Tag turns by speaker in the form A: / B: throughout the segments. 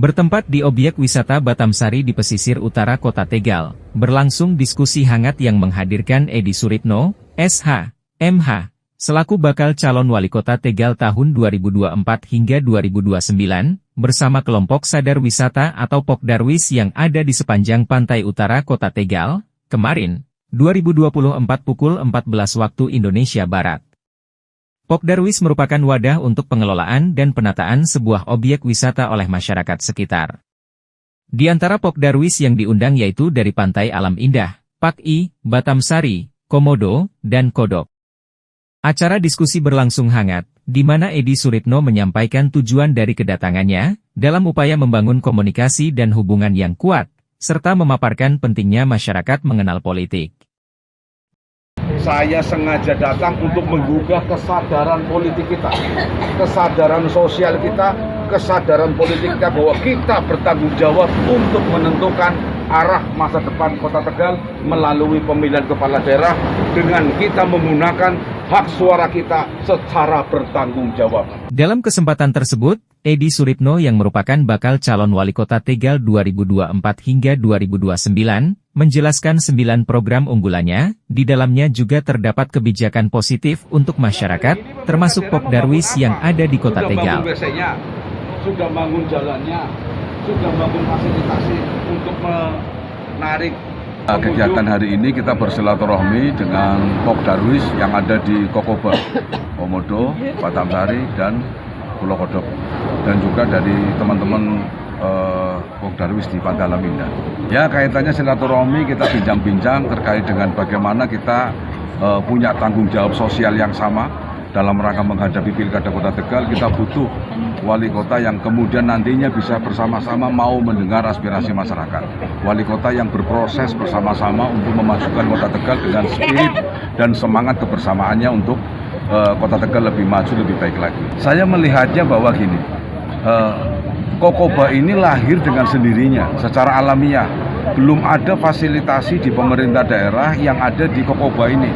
A: Bertempat di objek wisata Batamsari di pesisir utara Kota Tegal, berlangsung diskusi hangat yang menghadirkan Edi Suritno, SH, MH, selaku bakal calon wali kota Tegal tahun 2024 hingga 2029, bersama kelompok sadar wisata atau Pokdarwis yang ada di sepanjang pantai utara Kota Tegal, kemarin, 2024 pukul 14 waktu Indonesia Barat. Pokdarwis merupakan wadah untuk pengelolaan dan penataan sebuah objek wisata oleh masyarakat sekitar. Di antara Pokdarwis yang diundang yaitu dari Pantai Alam Indah, Pak-I, Batamsari, Komodo, dan Kodok. Acara diskusi berlangsung hangat, di mana Edi Suritno menyampaikan tujuan dari kedatangannya, dalam upaya membangun komunikasi dan hubungan yang kuat, serta memaparkan pentingnya masyarakat mengenal politik.
B: Saya sengaja datang untuk menggugah kesadaran politik kita, kesadaran sosial kita, kesadaran politik kita bahwa kita bertanggung jawab untuk menentukan arah masa depan Kota Tegal melalui pemilihan kepala daerah dengan kita menggunakan hak suara kita secara bertanggung jawab.
A: Dalam kesempatan tersebut, Edi Suritno yang merupakan bakal calon wali kota Tegal 2024 hingga 2029, menjelaskan 9 program unggulannya, di dalamnya juga terdapat kebijakan positif untuk masyarakat, termasuk Pokdarwis yang ada di Kota Tegal.
B: Sudah bangun jalannya, sudah bangun fasilitasi untuk menarik.
C: Kegiatan hari ini kita bersilaturahmi dengan Pokdarwis yang ada di Kokoba, Komodo, Batamsari, dan Pulau Kodok, dan juga dari teman-teman Pokdarwis di Pantai Alam Indah. Ya, kaitannya silaturahmi, kita bincang-bincang terkait dengan bagaimana kita punya tanggung jawab sosial yang sama dalam rangka menghadapi Pilkada Kota Tegal. Kita butuh wali kota yang kemudian nantinya bisa bersama-sama mau mendengar aspirasi masyarakat. Wali kota yang berproses bersama-sama untuk memajukan Kota Tegal dengan spirit dan semangat kebersamaannya untuk Kota Tegal lebih maju, lebih baik lagi. Saya melihatnya bahwa gini, Kokoba ini lahir dengan sendirinya, secara alamiah. Belum ada fasilitasi di pemerintah daerah yang ada di Kokoba ini.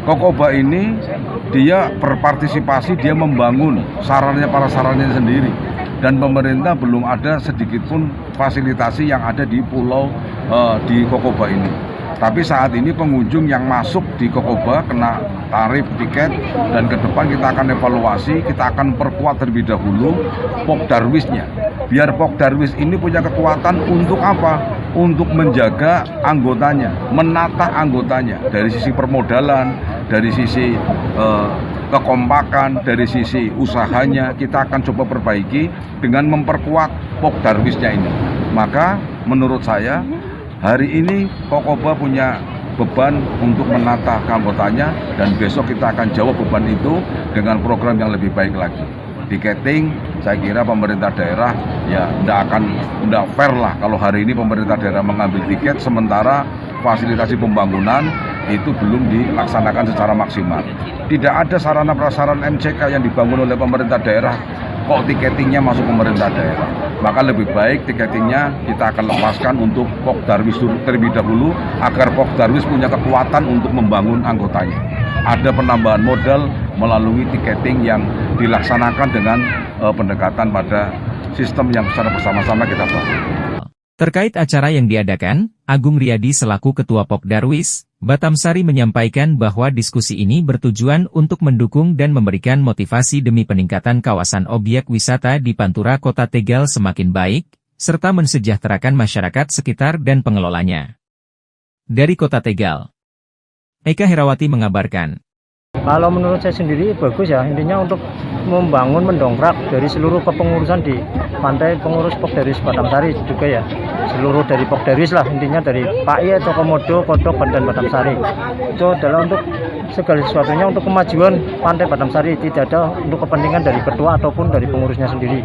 C: Kokoba ini dia berpartisipasi, dia membangun para sarannya sendiri. Dan pemerintah belum ada sedikitpun fasilitasi yang ada di pulau di Kokoba ini. Tapi saat ini pengunjung yang masuk di Kokoba kena tarif tiket, dan ke depan kita akan evaluasi, kita akan perkuat terlebih dahulu Pokdarwisnya. Biar Pokdarwis ini punya kekuatan untuk apa? Untuk menjaga anggotanya, menata anggotanya dari sisi permodalan, dari sisi kekompakan, dari sisi usahanya. Kita akan coba perbaiki dengan memperkuat Pokdarwisnya ini. Maka menurut saya hari ini Kokoba punya beban untuk menata anggotanya, dan besok kita akan jawab beban itu dengan program yang lebih baik lagi. Tiketing, saya kira pemerintah daerah ya tidak fair lah kalau hari ini pemerintah daerah mengambil tiket sementara fasilitasi pembangunan itu belum dilaksanakan secara maksimal. Tidak ada sarana prasarana MCK yang dibangun oleh pemerintah daerah, kok tiketingnya masuk pemerintah daerah. Maka lebih baik tiketingnya kita akan lepaskan untuk Pokdarwis terlebih dahulu, agar Pokdarwis punya kekuatan untuk membangun anggotanya. Ada penambahan modal melalui tiketing yang dilaksanakan dengan pendekatan pada sistem yang secara bersama-sama kita bangun.
A: Terkait acara yang diadakan, Agung Riyadi selaku Ketua Pokdarwis, Batamsari menyampaikan bahwa diskusi ini bertujuan untuk mendukung dan memberikan motivasi demi peningkatan kawasan objek wisata di Pantura Kota Tegal semakin baik, serta mensejahterakan masyarakat sekitar dan pengelolanya. Dari Kota Tegal, Eka Herawati mengabarkan.
D: Kalau menurut saya sendiri bagus ya, intinya untuk membangun, mendongkrak dari seluruh kepengurusan di pantai, pengurus Pokdarwis Batamsari juga ya, seluruh dari Pokdarwis lah, intinya dari Pak-I atau Komodo, Kodok, dan Batamsari. Itu adalah untuk segala sesuatunya untuk kemajuan pantai Batamsari, tidak ada untuk kepentingan dari ketua ataupun dari pengurusnya sendiri.